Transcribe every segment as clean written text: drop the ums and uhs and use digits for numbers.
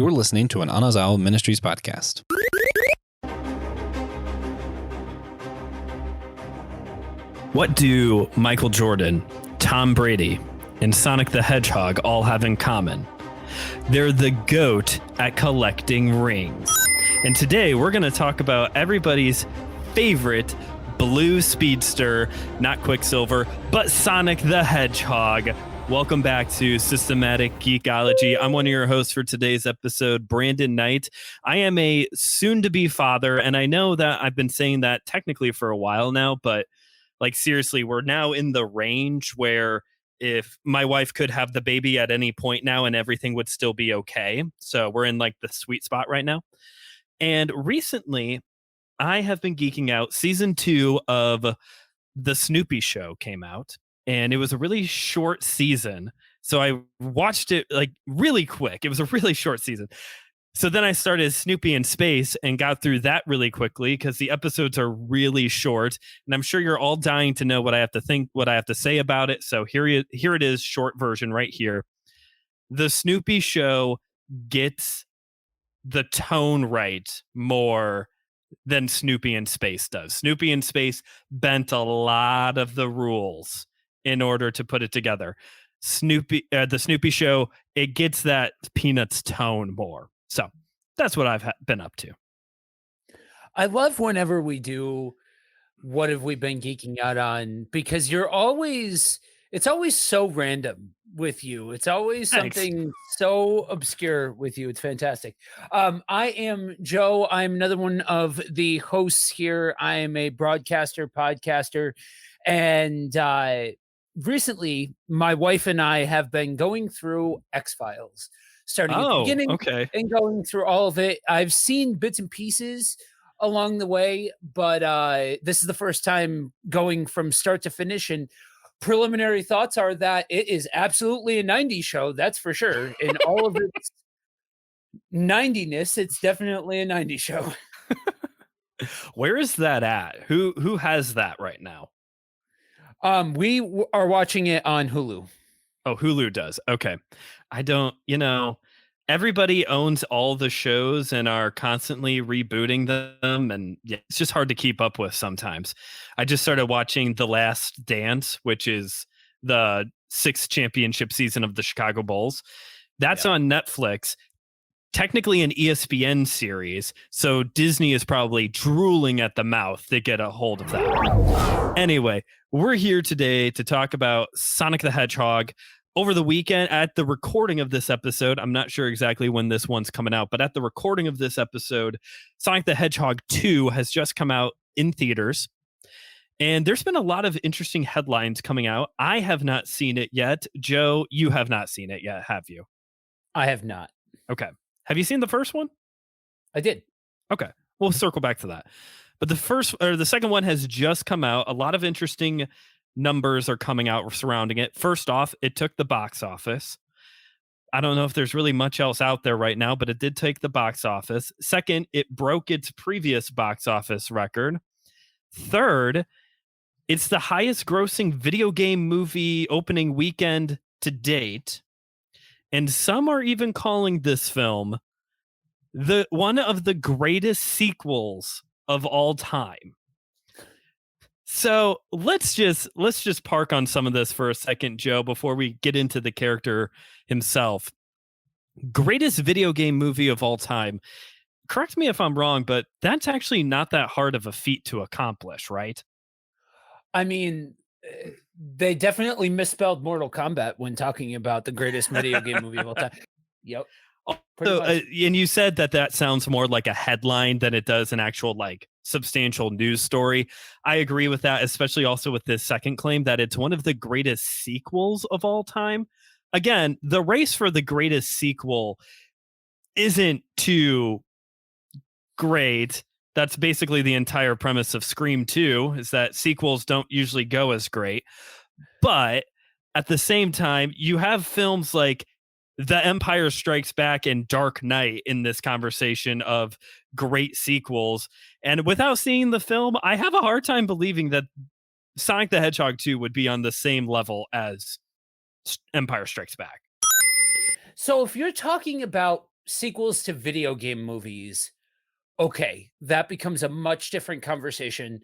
You're listening to an Anazao Ministries podcast. What do Michael Jordan, Tom Brady, and Sonic the Hedgehog all have in common? They're the GOAT at collecting rings. And today we're going to talk about everybody's favorite blue speedster, not Quicksilver, but Sonic the Hedgehog. Welcome back to Systematic Geekology. I'm one of your hosts for today's episode, Brandon Knight. I am a soon-to-be father, and I know that I've been saying that technically for a while now, but like seriously, we're now in the range where if my wife could have the baby at any point now and everything would still be okay. So we're in like the sweet spot right now. And recently, I have been geeking out. Season 2 of The Snoopy Show came out, and it was a really short season. So I watched it like really quick. It was a really short season. So then I started Snoopy in Space and got through that really quickly because the episodes are really short. And I'm sure you're all dying to know what I have to say about it. So here it is, short version right here. The Snoopy Show gets the tone right more than Snoopy in Space does. Snoopy in Space bent a lot of the rules in order to put it together. The Snoopy Show, it gets that Peanuts tone more. So that's what I've been up to. I love whenever we do what have we been geeking out on, because it's always so random with you. It's always something so obscure with you. It's fantastic. I am Joe. I'm another one of the hosts here. I am a broadcaster, podcaster, and recently my wife and I have been going through X-Files. Starting at the beginning and going through all of it. I've seen bits and pieces along the way, but this is the first time going from start to finish. And preliminary thoughts are that it is absolutely a 90s show, that's for sure. In all of its 90ness, it's definitely a 90s show. Where is that at? Who has that right now? We are watching it on Hulu. Oh, Hulu does. Okay. I don't, everybody owns all the shows and are constantly rebooting them. And yeah, it's just hard to keep up with sometimes. I just started watching The Last Dance, which is the 6th championship season of the Chicago Bulls. That's on Netflix. Technically an ESPN series. So Disney is probably drooling at the mouth to get a hold of that. Anyway, we're here today to talk about Sonic the Hedgehog. Over the weekend, at the recording of this episode, I'm not sure exactly when this one's coming out, but at the recording of this episode, Sonic the Hedgehog 2 has just come out in theaters. And there's been a lot of interesting headlines coming out. I have not seen it yet. Joe, you have not seen it yet, have you? I have not. Okay. Have you seen the first one? I did. Okay. We'll circle back to that. But the second one has just come out. A lot of interesting numbers are coming out surrounding it. First off, it took the box office. I don't know if there's really much else out there right now, but it did take the box office. Second, it broke its previous box office record. Third, it's the highest grossing video game movie opening weekend to date. And some are even calling this film one of the greatest sequels of all time. So let's just park on some of this for a second, Joe, before we get into the character himself. Greatest video game movie of all time. Correct me if I'm wrong, but that's actually not that hard of a feat to accomplish, right? I mean, they definitely misspelled Mortal Kombat when talking about the greatest video game movie of all time. Yep. So, and you said that sounds more like a headline than it does an actual like substantial news story. I agree with that, especially also with this second claim that it's one of the greatest sequels of all time. Again, the race for the greatest sequel isn't too great. That's basically the entire premise of Scream 2, is that sequels don't usually go as great. But at the same time, you have films like The Empire Strikes Back and Dark Knight in this conversation of great sequels. And without seeing the film, I have a hard time believing that Sonic the Hedgehog 2 would be on the same level as Empire Strikes Back. So if you're talking about sequels to video game movies, okay, that becomes a much different conversation.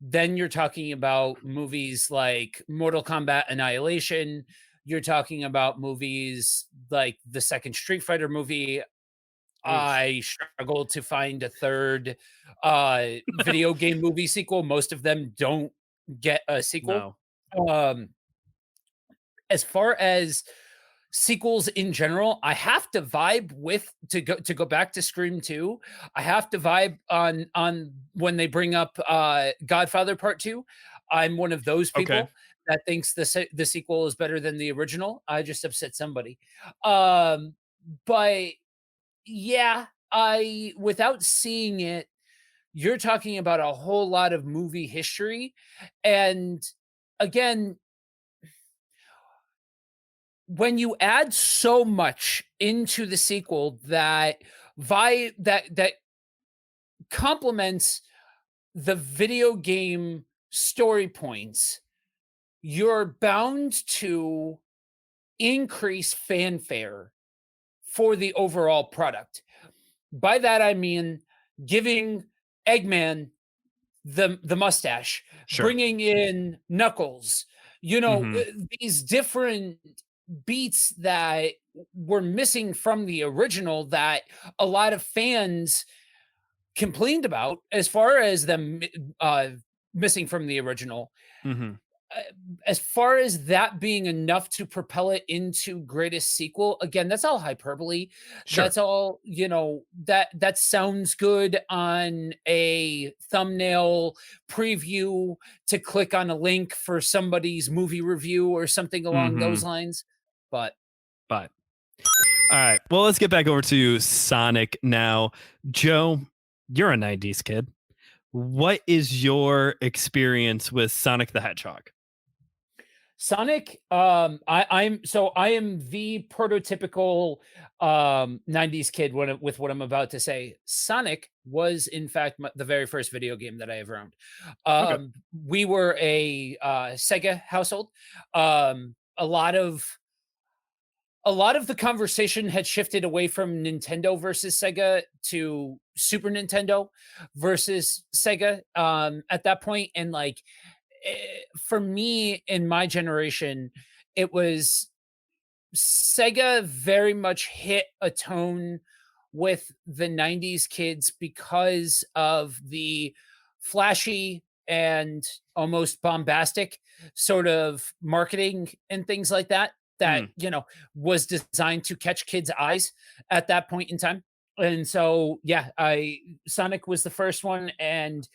Then you're talking about movies like Mortal Kombat Annihilation. You're talking about movies like the second Street Fighter movie. Oof. I struggle to find a third video game movie sequel. Most of them don't get a sequel. No. Um, as far as sequels in general, I have to vibe with to go back to Scream 2. I have to vibe on when they bring up Godfather Part 2. I'm one of those Okay. people that thinks the sequel is better than the original. I just upset somebody. Um, but yeah, I without seeing it, you're talking about a whole lot of movie history. And again, when you add so much into the sequel that that complements the video game story points, you're bound to increase fanfare for the overall product. By that I mean giving Eggman the mustache, Sure. bringing in Knuckles, Hmm. these different beats that were missing from the original that a lot of fans complained about as far as them missing from the original. Hmm. Uh, as far as that being enough to propel it into greatest sequel, again, that's all hyperbole. Sure. That's all, that sounds good on a thumbnail preview to click on a link for somebody's movie review or something along those Hmm. lines. But But all right. Well, let's get back over to Sonic now. Joe, you're a 90s kid. What is your experience with Sonic the Hedgehog? Sonic, I am the prototypical 90s kid with what I'm about to say. Sonic was in fact the very first video game that I ever owned. Okay. We were a Sega household. A lot of the conversation had shifted away from Nintendo versus Sega to Super Nintendo versus Sega at that point, and like for me in my generation, it was Sega very much hit a tone with the 90s kids because of the flashy and almost bombastic sort of marketing and things like that that Mm. was designed to catch kids' eyes at that point in time. And so yeah, I Sonic was the first one, and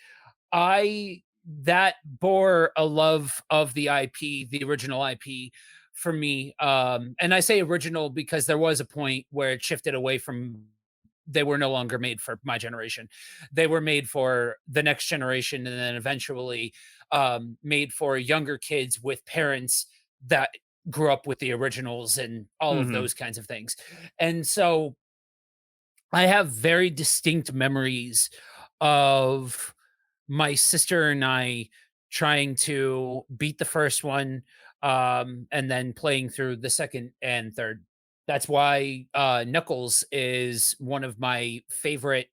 I that bore a love of the IP, the original IP for me. And I say original because there was a point where it shifted away from they were no longer made for my generation. They were made for the next generation and then eventually made for younger kids with parents that grew up with the originals and all of Mhm. those kinds of things. And so I have very distinct memories of my sister and I trying to beat the first one, and then playing through the second and third. That's why Knuckles is one of my favorite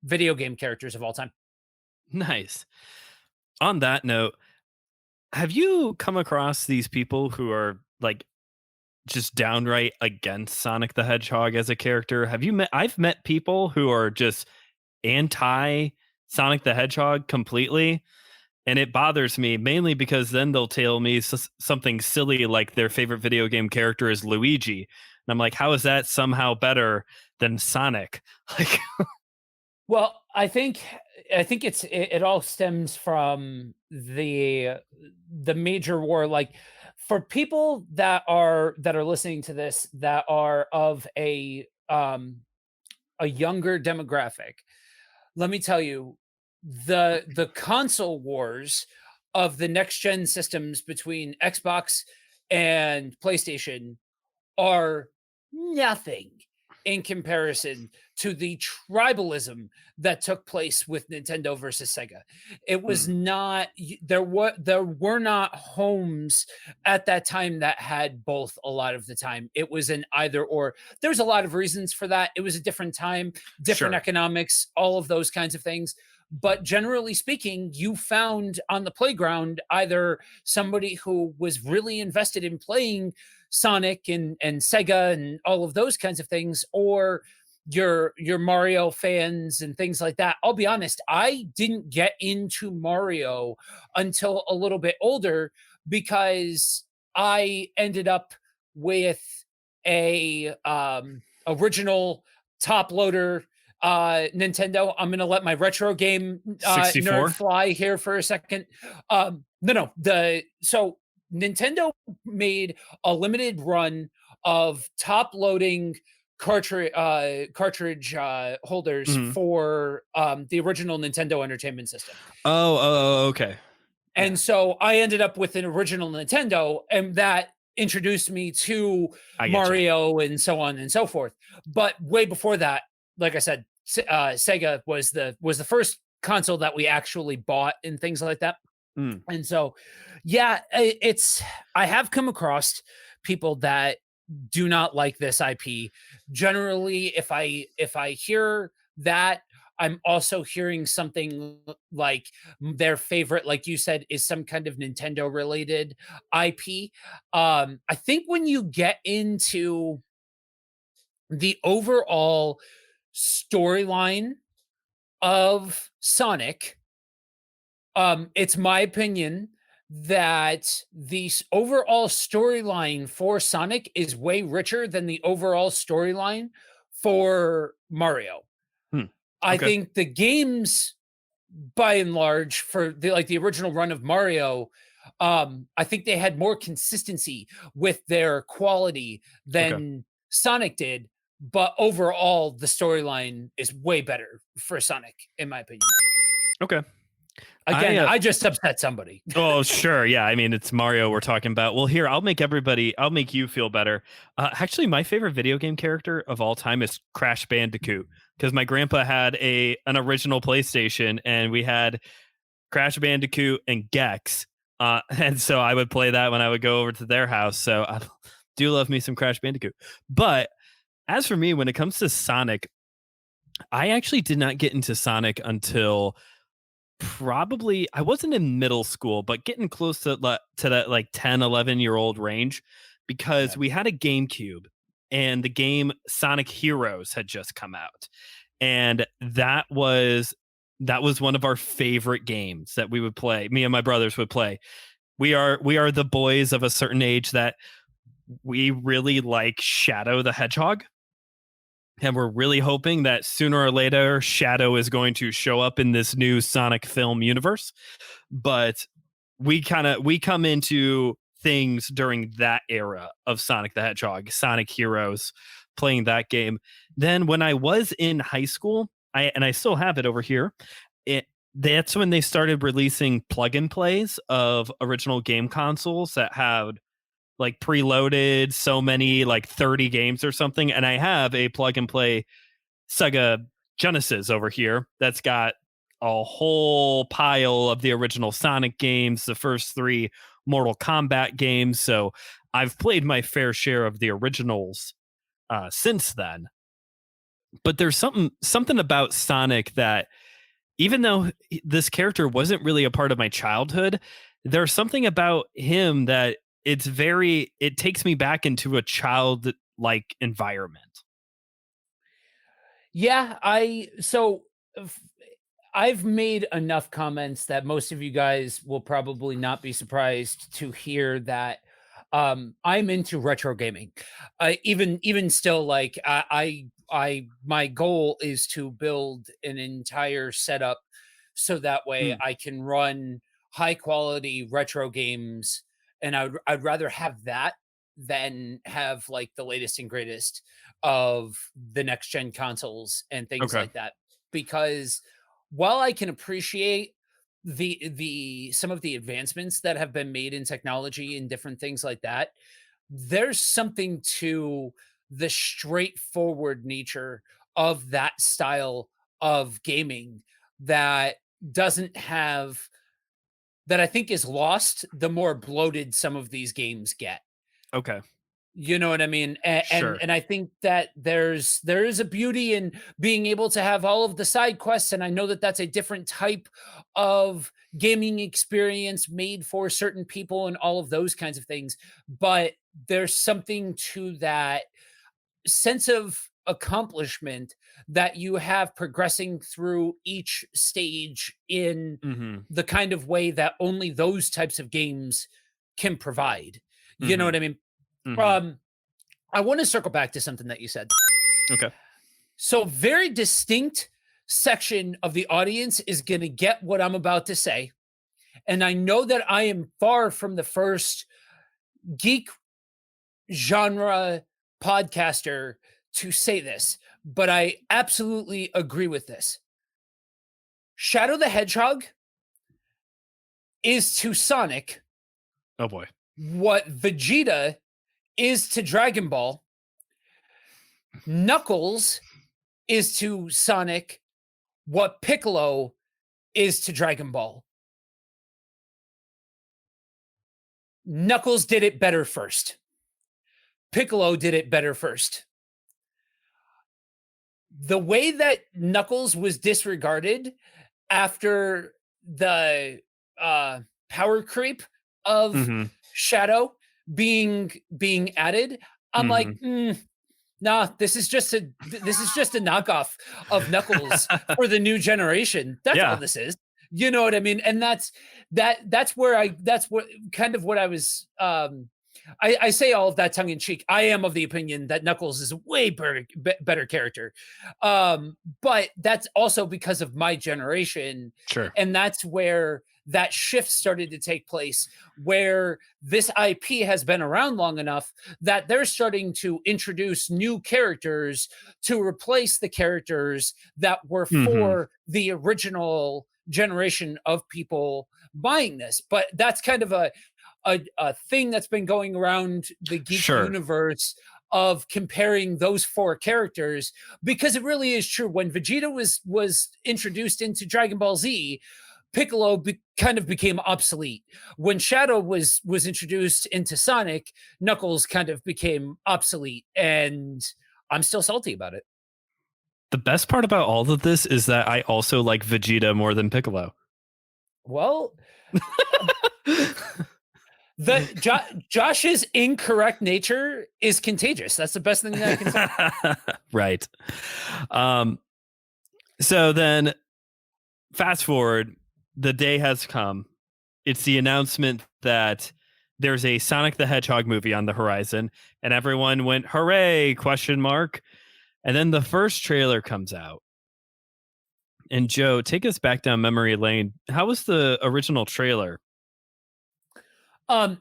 video game characters of all time. Nice. On that note, have you come across these people who are like just downright against Sonic the Hedgehog as a character? I've met people who are just anti Sonic the Hedgehog completely. And it bothers me mainly because then they'll tell me something silly like their favorite video game character is Luigi. And I'm like, how is that somehow better than Sonic? Like, Well, I think it all stems from the major war. Like for people that are listening to this that are of a younger demographic, let me tell you, the console wars of the next gen systems between Xbox and PlayStation are nothing in comparison to the tribalism that took place with Nintendo versus Sega. It was Mm, not there were not homes at that time that had both a lot of the time. It was an either or. There's a lot of reasons for that. It was a different time, different sure. economics, all of those kinds of things. But generally speaking, you found on the playground either somebody who was really invested in playing Sonic and Sega and all of those kinds of things, or your Mario fans and things like that. I'll be honest, I didn't get into Mario until a little bit older because I ended up with a original top loader Nintendo. I'm gonna let my retro game nerd 64? fly here for a second. No, the so Nintendo made a limited run of top loading cartridge holders Mhm. for the original Nintendo Entertainment System. Okay. Yeah, And so I ended up with an original Nintendo, and that introduced me to I get you. Mario and so on and so forth. But way before that, like I said, Sega was the first console that we actually bought and things like that. Mm, And so, yeah, I have come across people that do not like this IP. Generally, if I hear that, I'm also hearing something like their favorite, like you said, is some kind of Nintendo related IP. I think when you get into the overall storyline of Sonic, it's my opinion that the overall storyline for Sonic is way richer than the overall storyline for Mario. hmm, I okay. think the games, by and large, for the original run of Mario, I think they had more consistency with their quality Okay. than Sonic did. But overall, the storyline is way better for Sonic, in my opinion. Okay. I Again, I just upset somebody. Oh, sure. Yeah. I mean, it's Mario we're talking about. Well, here, I'll make you feel better. Actually, my favorite video game character of all time is Crash Bandicoot because my grandpa had an original PlayStation and we had Crash Bandicoot and Gex. And so I would play that when I would go over to their house. So I do love me some Crash Bandicoot. But as for me, when it comes to Sonic, I actually did not get into Sonic until probably I wasn't in middle school, but getting close to that like 10, 11-year-old range because Okay. we had a GameCube and the game Sonic Heroes had just come out. And that was one of our favorite games that we would play. Me and my brothers would play. We are the boys of a certain age that we really like Shadow the Hedgehog. And we're really hoping that sooner or later Shadow is going to show up in this new Sonic film universe. But we come into things during that era of Sonic the Hedgehog, Sonic Heroes, playing that game. Then when I was in high school, I still have it over here. It That's when they started releasing plug and plays of original game consoles that had like preloaded so many like 30 games or something, and I have a plug and play Sega Genesis over here that's got a whole pile of the original Sonic games, the first 3 Mortal Kombat games. So I've played my fair share of the originals since then. But there's something about Sonic that even though this character wasn't really a part of my childhood, there's something about him that it takes me back into a childlike environment. Yeah, f- I've made enough comments that most of you guys will probably not be surprised to hear that I'm into retro gaming. Even still, like my goal is to build an entire setup so that way Mm, I can run high quality retro games, and I'd rather have that than have like the latest and greatest of the next gen consoles and things okay. like that. Because while I can appreciate the some of the advancements that have been made in technology and different things like that, there's something to the straightforward nature of that style of gaming that doesn't have that I think is lost the more bloated some of these games get. Okay. You know what I mean? And Sure. and I think that there is a beauty in being able to have all of the side quests, and I know that that's a different type of gaming experience made for certain people and all of those kinds of things, but there's something to that sense of accomplishment that you have progressing through each stage in Mhm. the kind of way that only those types of games can provide. You know what Mhm. I mean? Mhm. Um, I want to circle back to something that you said. Okay. So, very distinct section of the audience is going to get what I'm about to say. And I know that I am far from the first geek genre podcaster to say this, but I absolutely agree with this. Shadow the Hedgehog is to Sonic Oh boy. what Vegeta is to Dragon Ball. Knuckles is to Sonic what Piccolo is to Dragon Ball. Knuckles did it better first. Piccolo did it better first. The way that Knuckles was disregarded after the power creep of Mhm. Shadow being added, I'm like, Mhm. nah, this is just a knockoff of Knuckles for the new generation. That's all Yeah. this is. You know what I mean? And that's what kind of what I was I say all of that tongue in cheek. I am of the opinion that Knuckles is a way better character. But that's also because of my generation. Sure. And that's where that shift started to take place, where this IP has been around long enough that they're starting to introduce new characters to replace the characters that were Mhm. for the original generation of people buying this. But that's kind of a thing that's been going around the geek Sure. universe of comparing those four characters, because it really is true. When Vegeta was introduced into Dragon Ball Z, Piccolo kind of became obsolete. When Shadow was introduced into Sonic, Knuckles kind of became obsolete, and I'm still salty about it. The best part about all of this is that I also like Vegeta more than Piccolo. Well, Josh's incorrect nature is contagious. That's the best thing that I can say. Right. Um, so then fast forward, the day has come. It's the announcement that there's a Sonic the Hedgehog movie on the horizon, and everyone went, hooray, question mark. And then the first trailer comes out. And Joe, take us back down memory lane. How was the original trailer? Um,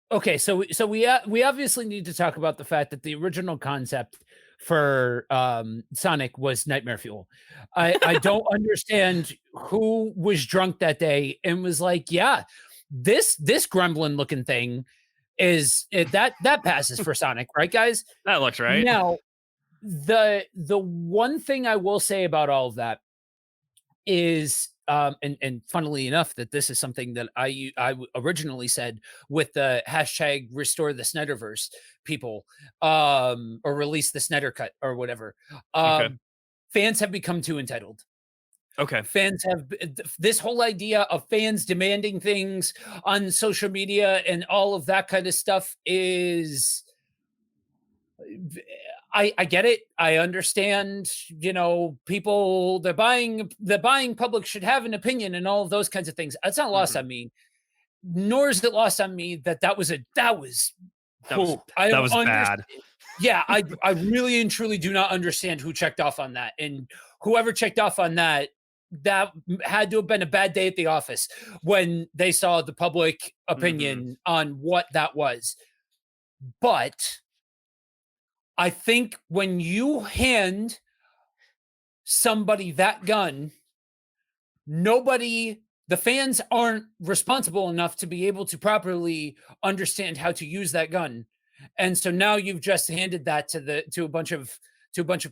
okay, so we obviously need to talk about the fact that the original concept for Sonic was nightmare fuel. I don't understand who was drunk that day and was like, yeah, this gremlin looking thing that passes for Sonic, right, guys? That looks right. Now, the one thing I will say about all of that is and funnily enough that this is something that I originally said with the hashtag restore the Snyderverse people or release the Snyder cut or whatever. Okay. Fans have become too entitled. Okay. Fans have this whole idea of fans demanding things on social media and all of that kind of stuff is I get it. I understand, people the buying public should have an opinion and all of those kinds of things. That's not lost Mhm. on me. Nor is it lost on me that was That was I that don't was understand. bad. Yeah, I really and truly do not understand who checked off on that. And whoever checked off on that, that had to have been a bad day at the office when they saw the public Mhm. opinion on what that was. But I think when you hand somebody that gun, the fans aren't responsible enough to be able to properly understand how to use that gun. And so now you've just handed that to a bunch of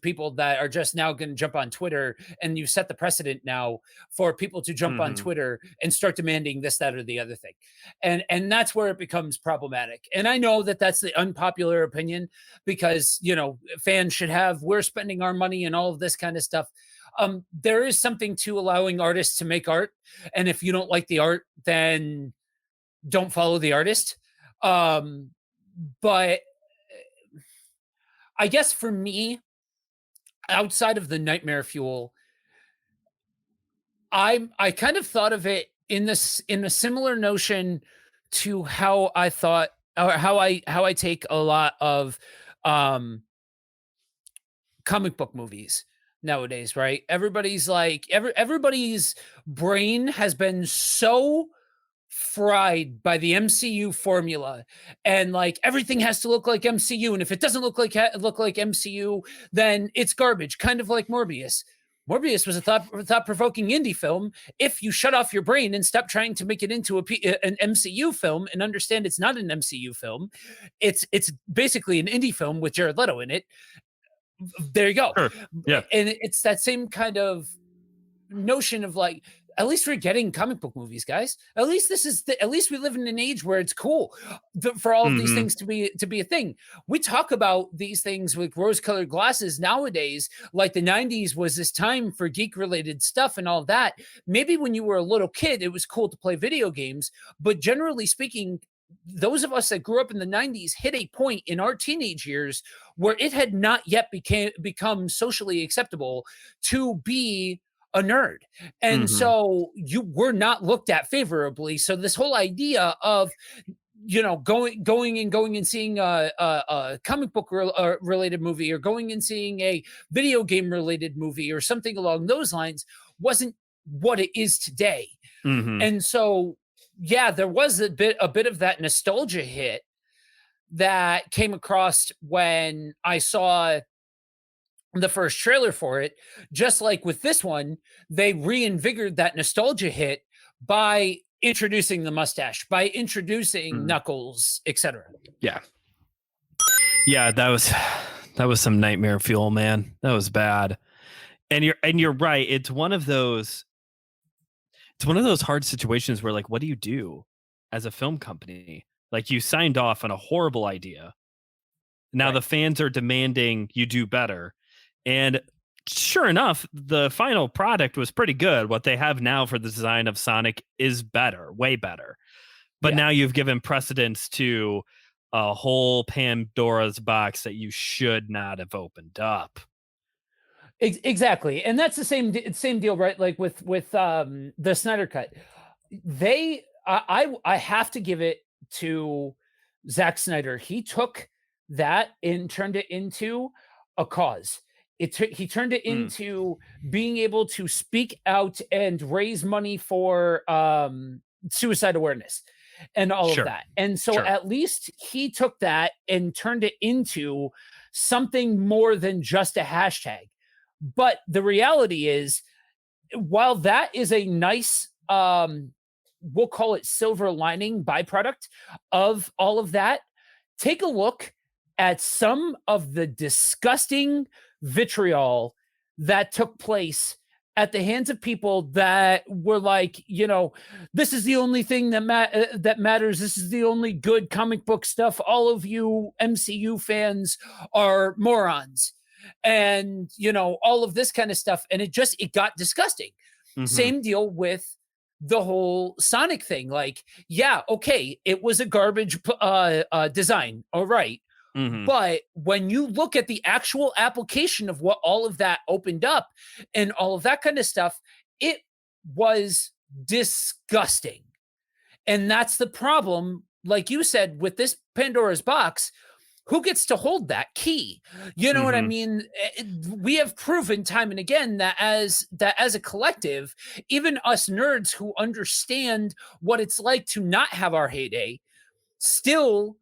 people that are just now going to jump on Twitter, and you set the precedent now for people to jump on Twitter and start demanding this, that, or the other thing. And that's where it becomes problematic. And I know that that's the unpopular opinion, because, fans should have, we're spending our money and all of this kind of stuff. There is something to allowing artists to make art. And if you don't like the art, then don't follow the artist. But I guess for me, outside of the nightmare fuel, I kind of thought of it in a similar notion to how I thought, or how I take a lot of comic book movies nowadays, right? Everybody's like everybody's brain has been so fried by the MCU formula, and like everything has to look like MCU, and if it doesn't look like MCU, then it's garbage. Kind of like Morbius. Morbius was a thought-provoking indie film. If you shut off your brain and stop trying to make it into an MCU film and understand it's not an MCU film, it's basically an indie film with Jared Leto in it. There you go. Sure. Yeah. And it's that same kind of notion of like, at least we're getting comic book movies, guys. At least at least we live in an age where it's cool for all of these things to be a thing. We talk about these things with rose-colored glasses nowadays, like the 90s was this time for geek-related stuff and all that. Maybe when you were a little kid, it was cool to play video games, but generally speaking, those of us that grew up in the 90s hit a point in our teenage years where it had not yet become socially acceptable to be a nerd. And so you were not looked at favorably. So this whole idea of, going and seeing a comic book related movie, or going and seeing a video game related movie or something along those lines wasn't what it is today. And so, yeah, there was a bit of that nostalgia hit that came across when I saw the first trailer for it. Just like with this one, they reinvigorated that nostalgia hit by introducing the mustache, by introducing Knuckles, etc. Yeah, that was some nightmare fuel, man. That was bad. And you're right. It's one of those hard situations where, like, what do you do as a film company? Like, you signed off on a horrible idea. Now the fans are demanding you do better. And sure enough, the final product was pretty good. What they have now for the design of Sonic is better, way better. But now you've given precedence to a whole Pandora's box that you should not have opened up. Exactly. And that's the same deal, right? Like with the Snyder Cut. I have to give it to Zack Snyder. He took that and turned it into a cause. He turned it into being able to speak out and raise money for suicide awareness and all of that. And so at least he took that and turned it into something more than just a hashtag. But the reality is, while that is a nice, we'll call it silver lining byproduct of all of that, take a look at some of the disgusting vitriol that took place at the hands of people that were like, this is the only thing that matters. This is the only good comic book stuff. All of you MCU fans are morons. And, all of this kind of stuff. And it got disgusting. Same deal with the whole Sonic thing. Like, yeah, okay, it was a garbage design. All right. But when you look at the actual application of what all of that opened up and all of that kind of stuff, it was disgusting. And that's the problem, like you said, with this Pandora's box. Who gets to hold that key? You know what I mean? We have proven time and again that as a collective, even us nerds who understand what it's like to not have our heyday, still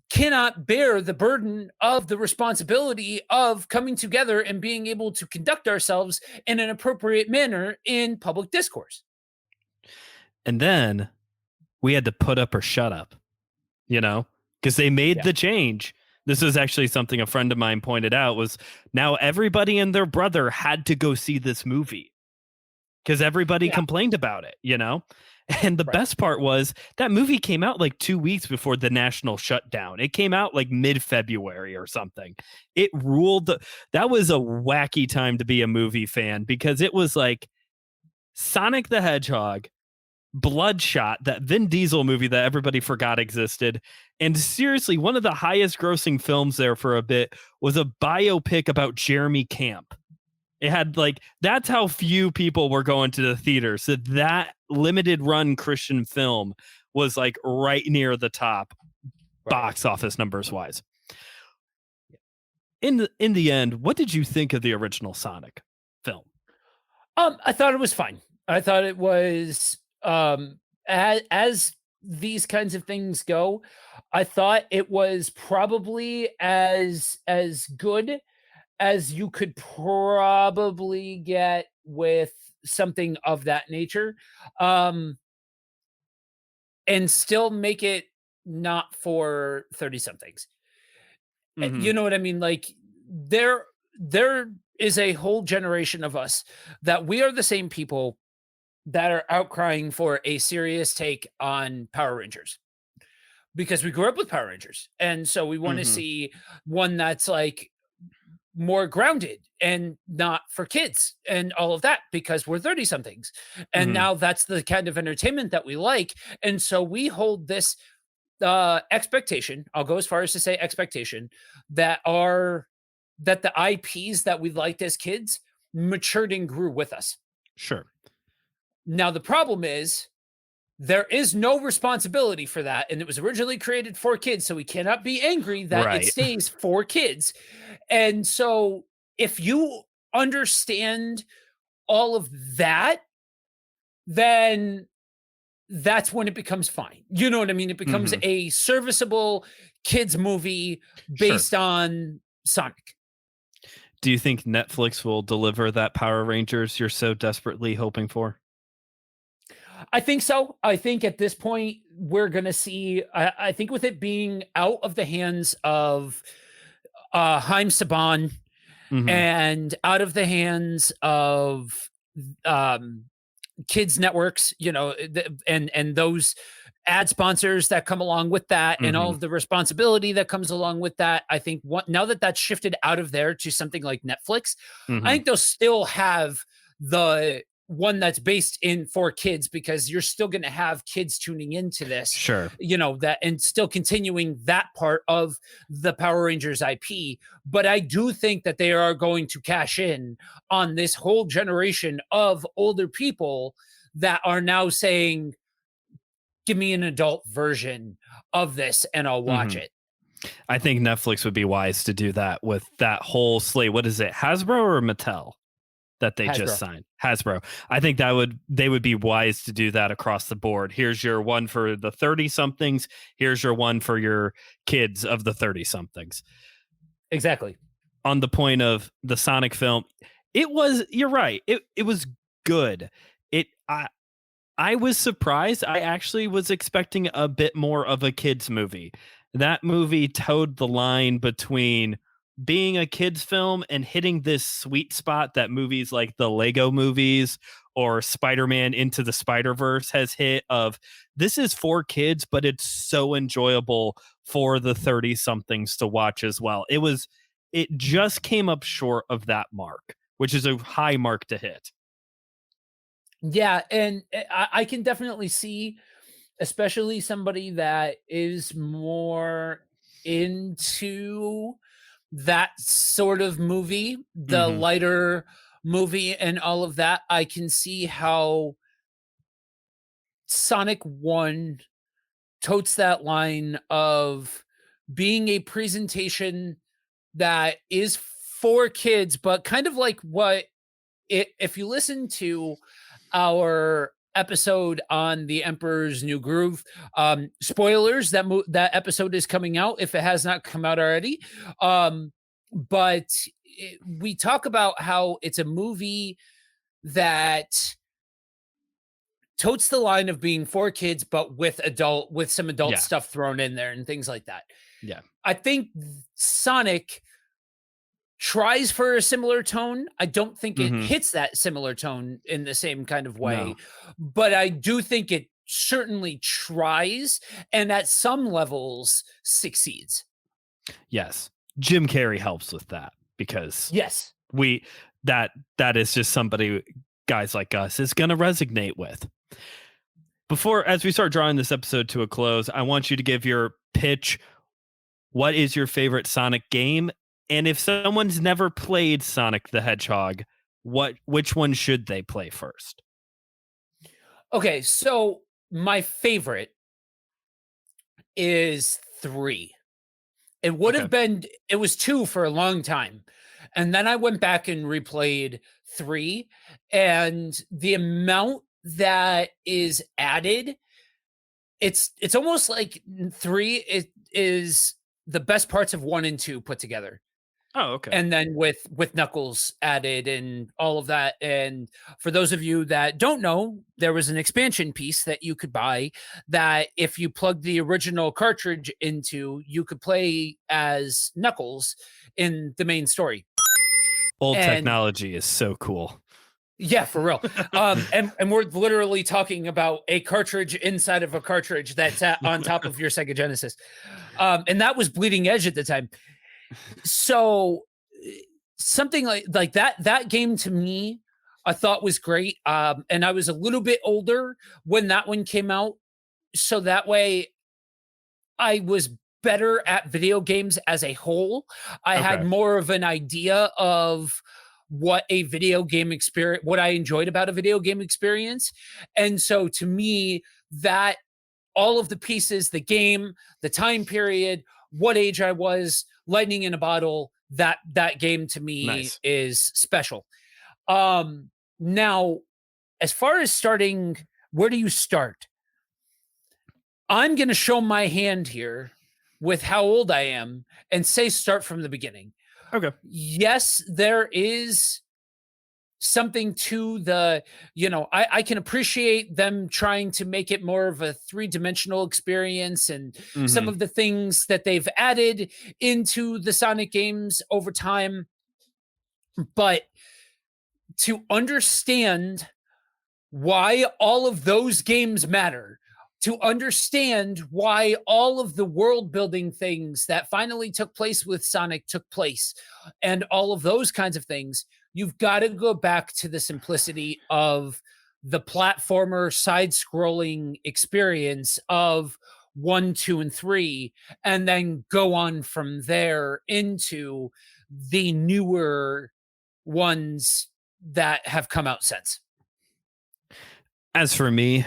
cannot bear the burden of the responsibility of coming together and being able to conduct ourselves in an appropriate manner in public discourse. And then we had to put up or shut up, because they made the change. This is actually something a friend of mine pointed out, was now everybody and their brother had to go see this movie because everybody complained about it, you know? And the best part was that movie came out like 2 weeks before the national shutdown. It came out like mid-February or something. It ruled. That was a wacky time to be a movie fan, because it was like Sonic the Hedgehog, Bloodshot, that Vin Diesel movie that everybody forgot existed. And seriously, one of the highest grossing films there for a bit was a biopic about Jeremy Camp. It had like, that's how few people were going to the theater. So that limited run Christian film was like right near the top box office numbers wise. In the end, what did you think of the original Sonic film? I thought it was fine. I thought it was as these kinds of things go, I thought it was probably as good as you could probably get with something of that nature, and still make it not for 30 somethings. You know what I mean? Like, there is a whole generation of us that we are the same people that are outcrying for a serious take on Power Rangers, because we grew up with Power Rangers. And so we want to see one that's like more grounded and not for kids and all of that, because we're 30 somethings. And now that's the kind of entertainment that we like. And so we hold this expectation, I'll go as far as to say expectation, that the IPs that we liked as kids matured and grew with us. Sure. Now, the problem is there is no responsibility for that. And it was originally created for kids. So we cannot be angry that it stays for kids. And so if you understand all of that, then that's when it becomes fine. You know what I mean? It becomes a serviceable kids movie based on Sonic. Do you think Netflix will deliver that Power Rangers you're so desperately hoping for? I think so. I think at this point we're going to see, I think with it being out of the hands of Haim Saban and out of the hands of kids networks, you know, and those ad sponsors that come along with that and all of the responsibility that comes along with that. I think now that that's shifted out of there to something like Netflix, I think they'll still have the one that's based in for kids, because you're still going to have kids tuning into this, you know, that, and still continuing that part of the Power Rangers IP. But I do think that they are going to cash in on this whole generation of older people that are now saying, give me an adult version of this and I'll watch it. I think Netflix would be wise to do that with that whole slate. What is it, Hasbro or Mattel that they just signed? Hasbro. I think they would be wise to do that across the board. Here's your one for the 30 somethings. Here's your one for your kids of the 30 somethings. Exactly. On the point of the Sonic film, you're right. It was good. I was surprised. I actually was expecting a bit more of a kids movie. That movie towed the line between being a kids film and hitting this sweet spot that movies like the Lego movies or Spider-Man Into the Spider-Verse has hit, of this is for kids, but it's so enjoyable for the 30 somethings to watch as well. It just came up short of that mark, which is a high mark to hit. Yeah. And I can definitely see, especially somebody that is more into that sort of movie, the lighter movie and all of that, I can see how Sonic 1 totes that line of being a presentation that is for kids, but kind of like if you listen to our episode on the Emperor's New Groove, spoilers, that episode is coming out if it has not come out already, but we talk about how it's a movie that totes the line of being for kids, but with some adult Yeah. stuff thrown in there and things like that. Yeah. I think Sonic tries for a similar tone. I don't think it Mhm. hits that similar tone in the same kind of way, No. but I do think it certainly tries and at some levels succeeds. Yes. Jim Carrey helps with that because Yes. we that is just somebody guys like us is going to resonate with. Before as we start drawing this episode to a close, I want you to give your pitch. What is your favorite Sonic game? And if someone's never played Sonic the Hedgehog, which one should they play first? Okay, so my favorite is 3. It would Okay. have been it was 2 for a long time. And then I went back and replayed 3, and the amount that is added, it's almost like 3 is the best parts of 1 and 2 put together. Oh, okay. And then with Knuckles added and all of that. And for those of you that don't know, there was an expansion piece that you could buy that if you plug the original cartridge into, you could play as Knuckles in the main story. Old And technology is so cool. yeah, for real. And we're literally talking about a cartridge inside of a cartridge that's on top of your Sega Genesis. And that was bleeding edge at the time. So something like that game to me, I thought was great. And I was a little bit older when that one came out. So that way I was better at video games as a whole. I had Okay. more of an idea of what a video game experience, what I enjoyed about a video game experience. And so to me, that all of the pieces, the game, the time period, what age I was, lightning in a bottle, that game to me Nice. is special. Now, as far as starting, where do you start? I'm going to show my hand here with how old I am and say start from the beginning. Okay. Yes, there is something to the, I can appreciate them trying to make it more of a three-dimensional experience and some Mhm. of the things that they've added into the Sonic games over time. But to understand why all of those games matter, to understand why all of the world building things that finally took place with Sonic took place, and all of those kinds of things, you've got to go back to the simplicity of the platformer side scrolling experience of 1, 2, and 3, and then go on from there into the newer ones that have come out since. As for me,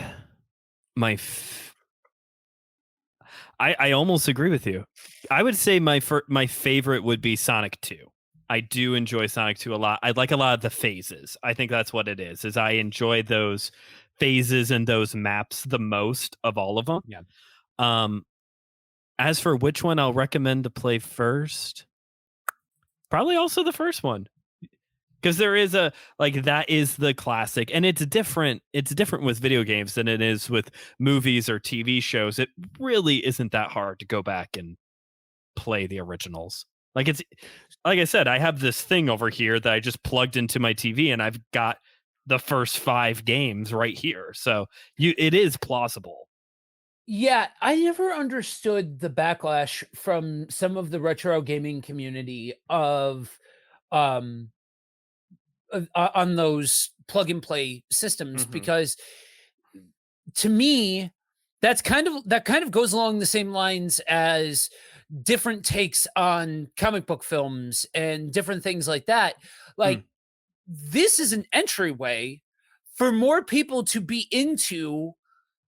I almost agree with you. I would say my favorite would be Sonic 2. I do enjoy Sonic 2 a lot. I like a lot of the phases. I think that's what it is I enjoy those phases and those maps the most of all of them. Yeah. As for which one I'll recommend to play first, probably also the first one. Because there is that is the classic, and it's different with video games than it is with movies or TV shows. It really isn't that hard to go back and play the originals. Like I said, I have this thing over here that I just plugged into my TV, and I've got the first 5 games right here. So it is plausible. Yeah, I never understood the backlash from some of the retro gaming community of on those plug and play systems, Mhm. because to me that kind of goes along the same lines as different takes on comic book films and different things like that. Like, this is an entryway for more people to be into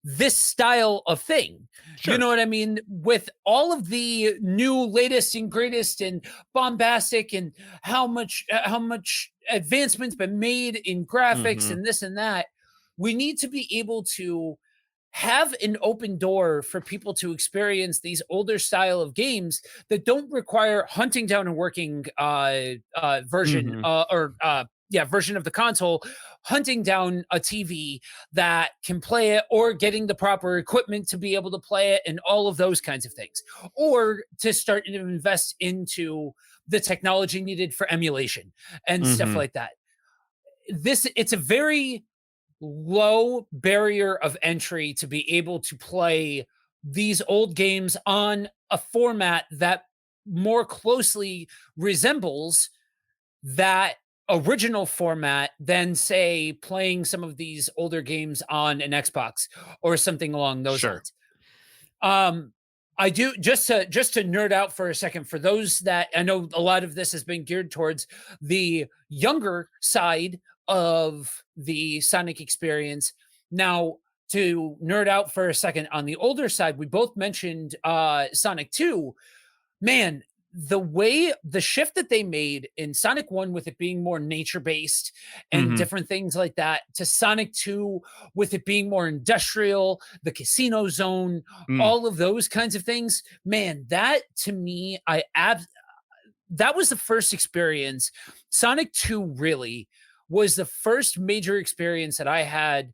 this style of thing. Sure. You know what I mean? With all of the new latest and greatest and bombastic and how much advancement's been made in graphics Mhm. and this and that, we need to be able to have an open door for people to experience these older style of games that don't require hunting down a working version Mhm. or version of the console, hunting down a TV that can play it, or getting the proper equipment to be able to play it, and all of those kinds of things, or to start to invest into the technology needed for emulation and stuff Mm-hmm. like that. It's a very low barrier of entry to be able to play these old games on a format that more closely resembles that original format than, say, playing some of these older games on an Xbox or something along those Sure. lines. I do, just to nerd out for a second, for those that I know, a lot of this has been geared towards the younger side of the Sonic experience. Now, to nerd out for a second on the older side, we both mentioned Sonic 2. Man, the shift that they made in Sonic 1, with it being more nature based and Mm-hmm. different things like that, to Sonic 2 with it being more industrial, the casino zone, all of those kinds of things. Man, that to me, that was the first experience. Sonic 2 really was the first major experience that I had,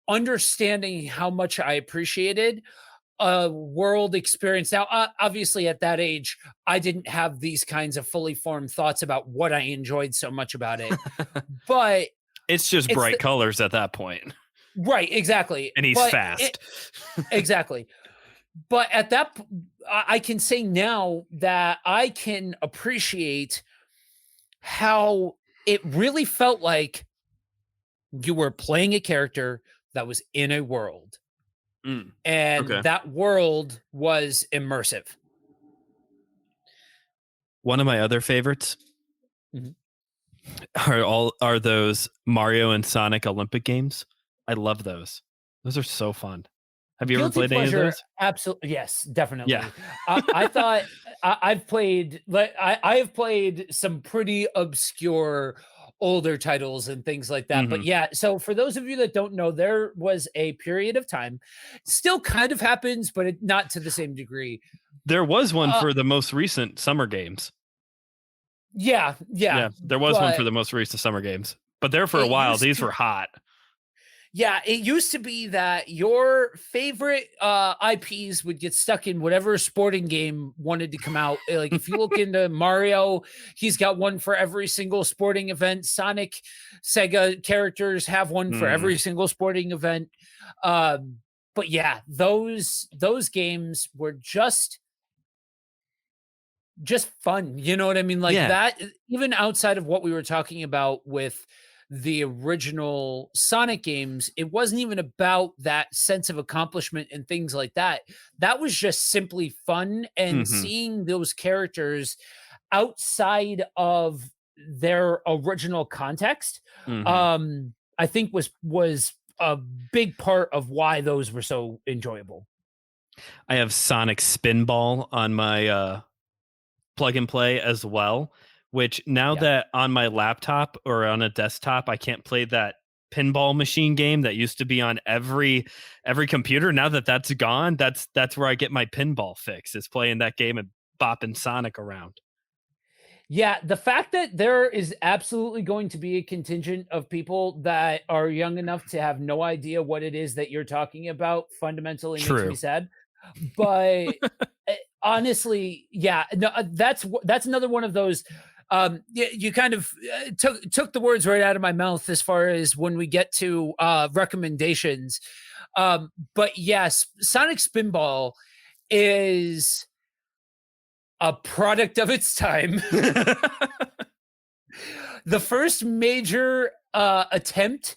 understanding how much I appreciated a world experience. Now, obviously, at that age, I didn't have these kinds of fully formed thoughts about what I enjoyed so much about it. But It's just it's bright colors at that point. right, exactly. And he's But fast. exactly. But at that, I can say now that I can appreciate how it really felt like you were playing a character that was in a world, and Okay. that world was immersive. One of my other favorites Mhm. are those Mario and Sonic Olympic games. I love those. Those are so fun. Have you ever Guilty played any of pleasure, those? absolutely, yes, definitely. Yeah. I thought I've played, like, I have played some pretty obscure older titles and things like that. But Mm-hmm. yeah, so for those of you that don't know, there was a period of time, still kind of happens, but not to the same degree. There was one Uh, for the most recent summer games. yeah, Yeah, there was one for but the most recent summer games. But there for a it while, used these to were hot. Yeah, it used to be that your favorite IPs would get stuck in whatever sporting game wanted to come out. Like, if you look into Mario, he's got one for every single sporting event. Sonic, Sega characters have one for Mm. every single sporting event. But yeah, those games were just fun. You know what I mean? Like Yeah. that, even outside of what we were talking about with the original Sonic games, it wasn't even about that sense of accomplishment and things like that. That was just simply fun, and Mm-hmm. seeing those characters outside of their original context, Mm-hmm. I think was a big part of why those were so enjoyable. I have Sonic Spinball on my plug and play as well, which now Yeah. that on my laptop or on a desktop, I can't play that pinball machine game that used to be on every computer. Now that that's gone, that's where I get my pinball fix, is playing that game and bopping Sonic around. Yeah, the fact that there is absolutely going to be a contingent of people that are young enough to have no idea what it is that you're talking about fundamentally makes me True. sad. But honestly, yeah, no, that's another one of those. You kind of took the words right out of my mouth as far as when we get to recommendations. But yes, Sonic Spinball is a product of its time. The first major attempt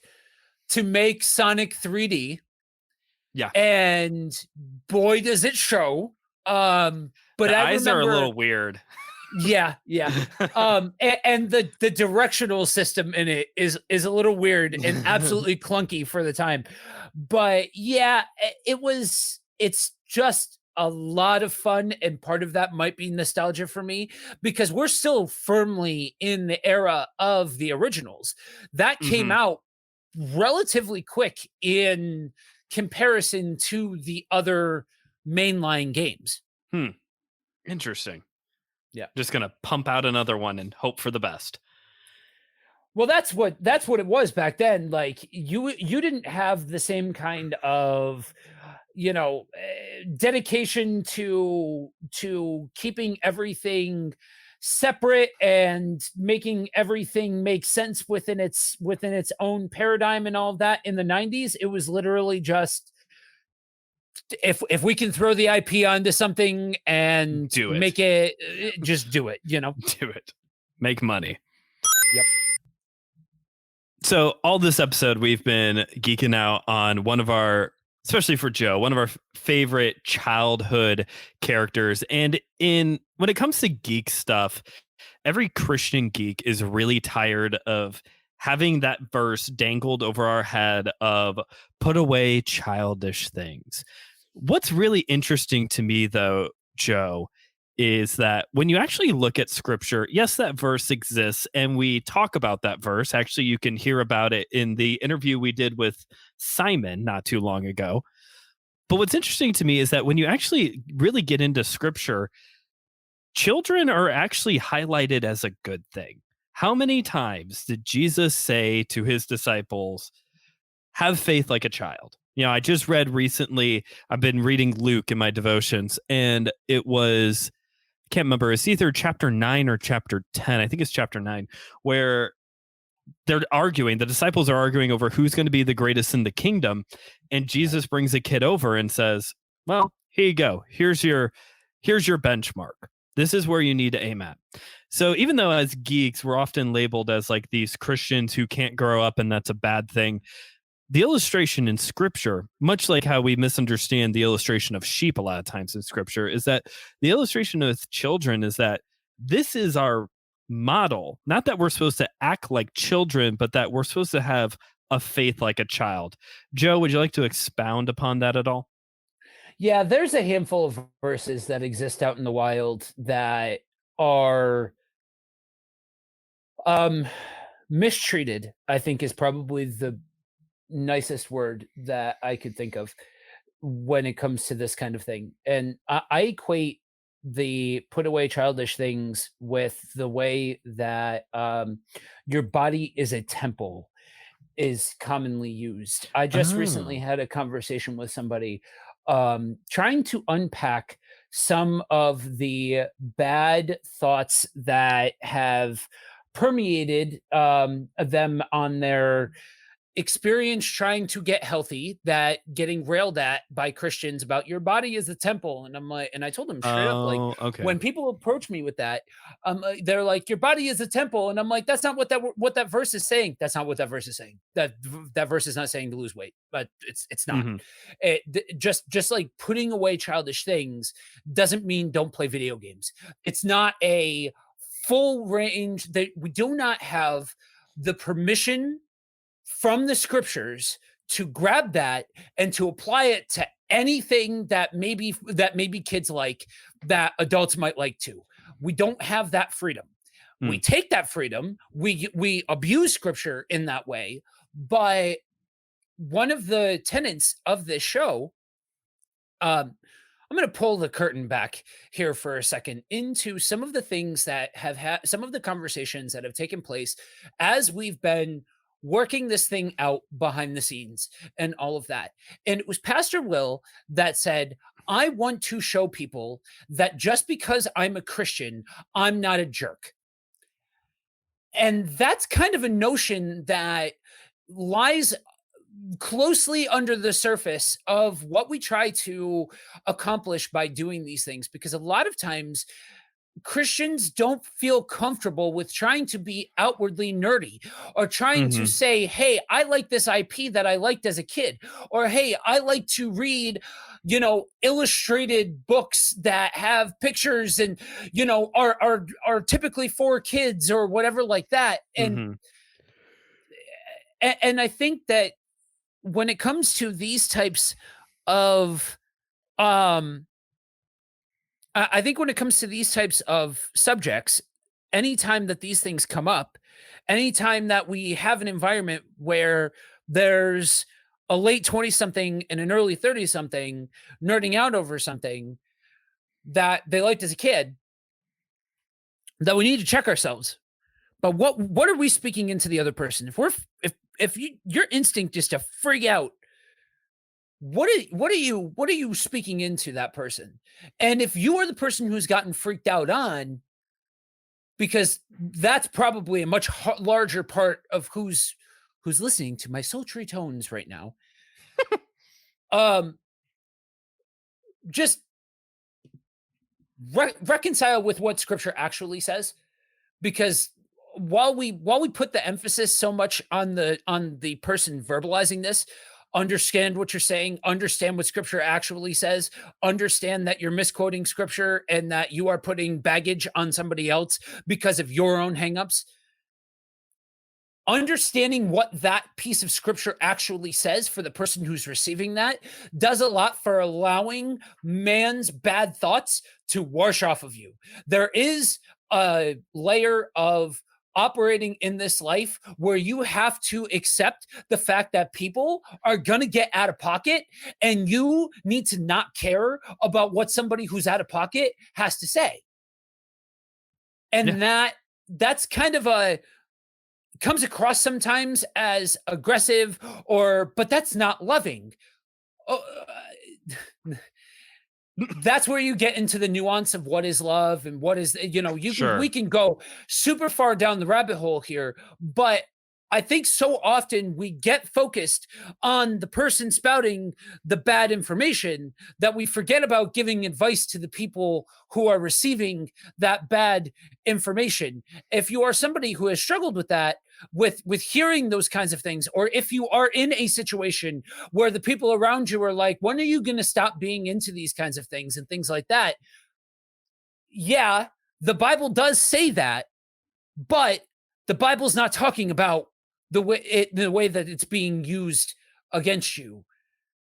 to make Sonic 3D. Yeah. And boy, does it show. But the I eyes remember, are a little weird. Yeah. And the directional system in it is a little weird and absolutely clunky for the time. But yeah, it's just a lot of fun, and part of that might be nostalgia for me, because we're still firmly in the era of the originals. That came out relatively quick in comparison to the other mainline games. Interesting. Yeah. Just gonna pump out another one and hope for the best. Well, that's what it was back then. Like you didn't have the same kind of, dedication to keeping everything separate and making everything make sense within its own paradigm and all of that. In the 90s, it was literally just, if we can throw the IP onto something and Do it. make it, just do it, Do it. Make money. Yep. So all this episode, we've been geeking out on one of our, especially for Joe, one of our favorite childhood characters. And when it comes to geek stuff, every Christian geek is really tired of having that verse dangled over our head of put away childish things. What's really interesting to me, though, Joe, is that when you actually look at scripture, yes, that verse exists and we talk about that verse. Actually, you can hear about it in the interview we did with Simon not too long ago. But what's interesting to me is that when you actually really get into scripture, children are actually highlighted as a good thing. How many times did Jesus say to his disciples, have faith like a child? I just read recently, I've been reading Luke in my devotions, and it was, I can't remember, it's either chapter 9 or chapter 10. I think it's chapter 9, where the disciples are arguing over who's going to be the greatest in the kingdom. And Jesus brings a kid over and says, well, here you go. Here's your benchmark. This is where you need to aim at. So even though as geeks, we're often labeled as like these Christians who can't grow up and that's a bad thing, the illustration in scripture, much like how we misunderstand the illustration of sheep a lot of times in scripture, is that the illustration of children is that this is our model. Not that we're supposed to act like children, but that we're supposed to have a faith like a child. Joe, would you like to expound upon that at all? Yeah, there's a handful of verses that exist out in the wild that are um mistreated, I think is probably the nicest word that I could think of when it comes to this kind of thing. And I equate the put away childish things with the way that your body is a temple is commonly used. I just recently Oh. had a conversation with somebody trying to unpack some of the bad thoughts that have permeated them on their experience trying to get healthy, that getting railed at by Christians about your body is a temple. And I'm like, and I told them straight up, like, Oh, okay. when people approach me with that, they're like, your body is a temple. And I'm like, that's not what that verse is saying. That's not what that verse is saying. That verse is not saying to lose weight, but it's not. Hmm. Just like putting away childish things doesn't mean don't play video games. It's not a full range that we do not have the permission from the scriptures to grab that and to apply it to anything that maybe kids like, that adults might like too. We don't have that freedom. We Mm. take that freedom, we abuse scripture in that way. But one of the tenets of this show, um I'm going to pull the curtain back here for a second into some of the things that have had, some of the conversations that have taken place as we've been working this thing out behind the scenes and all of that. And it was Pastor Will that said, I want to show people that just because I'm a Christian, I'm not a jerk. And that's kind of a notion that lies closely under the surface of what we try to accomplish by doing these things, because a lot of times Christians don't feel comfortable with trying to be outwardly nerdy or trying to Hmm. say, hey, I like this IP that I liked as a kid, or hey, I like to read, illustrated books that have pictures and, are typically for kids or whatever like that. And Hmm. and I think that when it comes to these types of um I think when it comes to these types of subjects, anytime that these things come up, anytime that we have an environment where there's a late 20 something and an early 30 something nerding out over something that they liked as a kid, that we need to check ourselves But what are we speaking into the other person? If your instinct is to freak out, what are you speaking into that person? And if you are the person who's gotten freaked out on, because that's probably a much larger part of who's listening to my sultry tones right now. um just reconcile with what scripture actually says, because while we put the emphasis so much on the person verbalizing this, understand what you're saying, understand what scripture actually says, understand that you're misquoting scripture and that you are putting baggage on somebody else because of your own hangups. Understanding what that piece of scripture actually says for the person who's receiving that does a lot for allowing man's bad thoughts to wash off of you. There is a layer of operating in this life where you have to accept the fact that people are going to get out of pocket, and you need to not care about what somebody who's out of pocket has to say. And that's kind of comes across sometimes as aggressive, but that's not loving. That's where you get into the nuance of what is love and what is, we can go super far down the rabbit hole here, but I think so often we get focused on the person spouting the bad information that we forget about giving advice to the people who are receiving that bad information. If you are somebody who has struggled with that, with hearing those kinds of things, or if you are in a situation where the people around you are like, when are you going to stop being into these kinds of things and things like that? Yeah, the Bible does say that, but the Bible's not talking about the way that it's being used against you.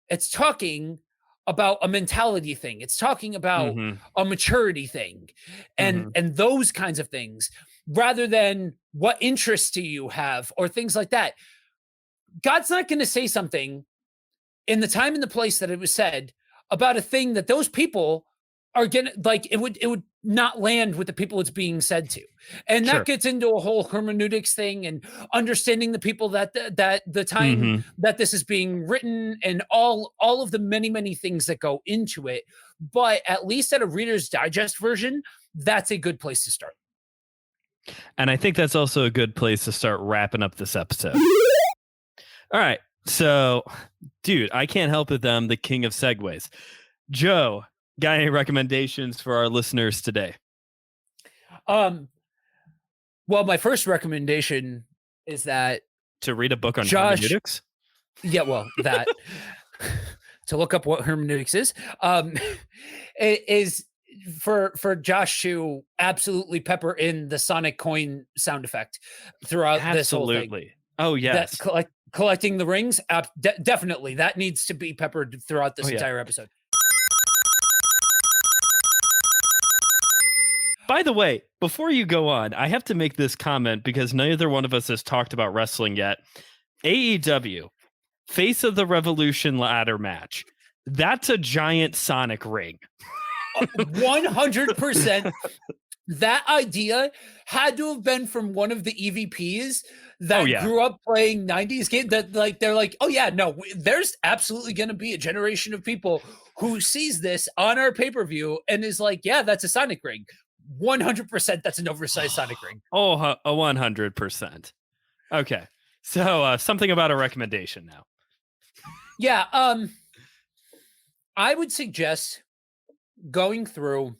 It's talking about a mentality thing. It's talking about a maturity thing, and those kinds of things, rather than what interests do you have or things like that. God's not going to say something in the time and the place that it was said about a thing that those people are gonna like. It would not land with the people it's being said to, and that gets into a whole hermeneutics thing and understanding the people that the time that this is being written, and all of the many things that go into it. But at least at a Reader's Digest version, that's a good place to start. And I think that's also a good place to start wrapping up this episode. All right, so dude, I can't help it. I'm the king of segues. Joe, got any recommendations for our listeners today? Well, my first recommendation is that to read a book on hermeneutics. Yeah, well, that to look up what hermeneutics is for Josh to absolutely pepper in the sonic coin sound effect throughout this whole thing. Oh yes, collecting the rings. Definitely, that needs to be peppered throughout this entire episode. By the way, before you go on, I have to make this comment because neither one of us has talked about wrestling yet. AEW, Face of the Revolution ladder match. That's a giant sonic ring. 100%. That idea had to have been from one of the EVPs that grew up playing 90s games, that they're like, oh yeah, no, there's absolutely going to be a generation of people who sees this on our pay-per-view and is like, yeah, that's a sonic ring. 100% that's an oversized sonic ring. Oh, 100%. Okay. So something about a recommendation now. Yeah. I would suggest going through,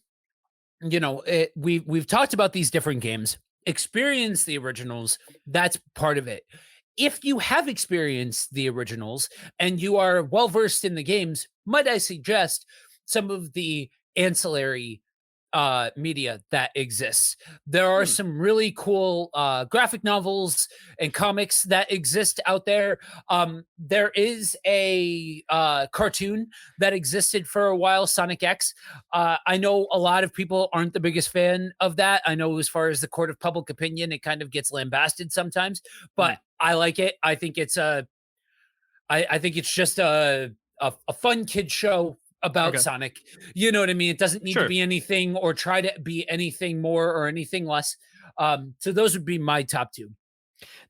we've talked about these different games, experience the originals. That's part of it. If you have experienced the originals and you are well-versed in the games, might I suggest some of the ancillary media that exists. There are some really cool graphic novels and comics that exist out there. There is a cartoon that existed for a while, Sonic X. I know a lot of people aren't the biggest fan of that. I know as far as the court of public opinion, it kind of gets lambasted sometimes, but I like it. I think it's I think it's just a fun kid show about Sonic. You know what I mean? It doesn't need to be anything or try to be anything more or anything less. So those would be my top two.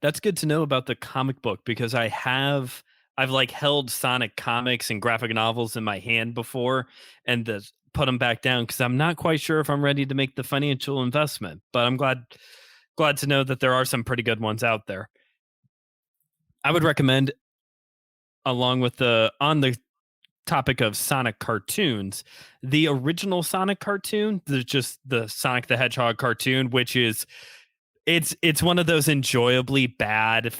That's good to know about the comic book because I've like held Sonic comics and graphic novels in my hand before and put them back down because I'm not quite sure if I'm ready to make the financial investment. But I'm glad to know that there are some pretty good ones out there. I would recommend, along with on the topic of Sonic cartoons, the original Sonic cartoon, just the Sonic the Hedgehog cartoon, which is it's one of those enjoyably bad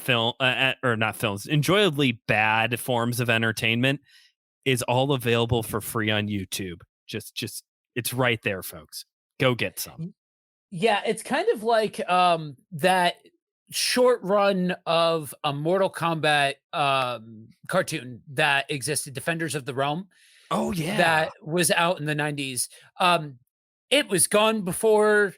enjoyably bad forms of entertainment, is all available for free on YouTube. Just it's right there, folks. Go get some. Yeah, it's kind of like that short run of a Mortal Kombat cartoon that existed, Defenders of the Realm. Oh yeah. That was out in the 90s. It was gone before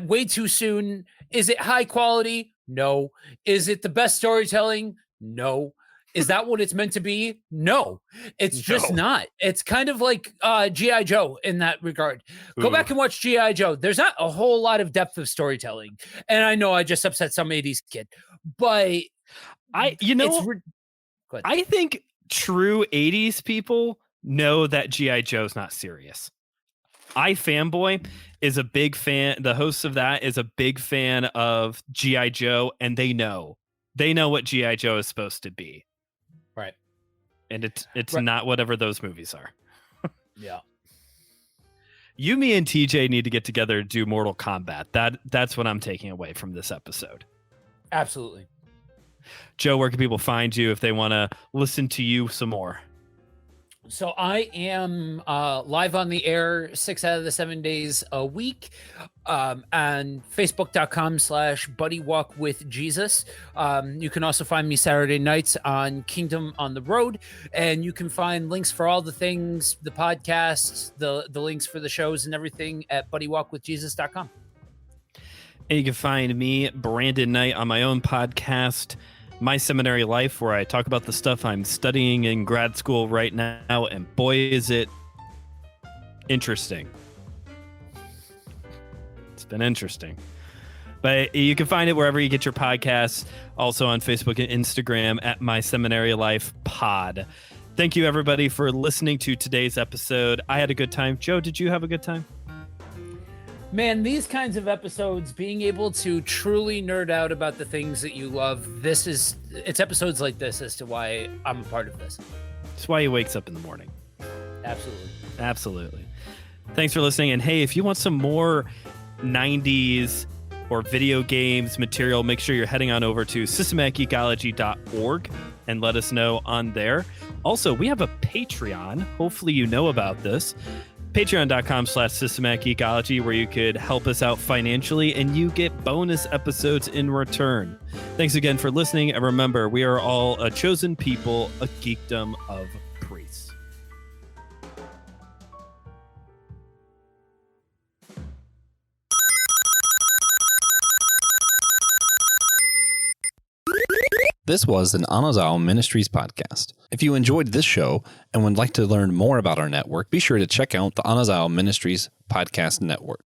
way too soon. Is it high quality? No. Is it the best storytelling? No. Is that what it's meant to be? No, it's just not. It's kind of like G.I. Joe in that regard. Go back and watch G.I. Joe. There's not a whole lot of depth of storytelling. And I know I just upset some 80s kid, but I think true 80s people know that G.I. Joe's not serious. iFanboy is a big fan. The host of that is a big fan of G.I. Joe, and they know what G.I. Joe is supposed to be. Right. And it's not whatever those movies are. Yeah. You, me, and TJ need to get together to do Mortal Kombat. That's what I'm taking away from this episode. Absolutely. Joe, where can people find you if they want to listen to you some more? So I am live on the air 6 out of the 7 days a week, and facebook.com/buddywalkwithjesus. You can also find me Saturday nights on Kingdom on the Road, and you can find links for all the things, the podcasts, the links for the shows and everything at buddywalkwithjesus.com. And you can find me, Brandon Knight, on my own podcast, My Seminary Life, where I talk about the stuff I'm studying in grad school right now, and boy, is it interesting. It's been interesting. But you can find it wherever you get your podcasts, also on Facebook and Instagram at My Seminary Life Pod. Thank you, everybody, for listening to today's episode. I had a good time. Joe, did you have a good time? Man, these kinds of episodes, being able to truly nerd out about the things that you love, it's episodes like this as to why I'm a part of this. It's why he wakes up in the morning. Absolutely. Thanks for listening. And hey, if you want some more 90s or video games material, make sure you're heading on over to systematicgeekology.org and let us know on there. Also, we have a Patreon. Hopefully you know about this. Patreon.com/systematicgeekology, where you could help us out financially and you get bonus episodes in return. Thanks again for listening. And remember, we are all a chosen people, a geekdom of priests. This was an Anazao Ministries podcast. If you enjoyed this show and would like to learn more about our network, be sure to check out the Anazao Ministries Podcast Network.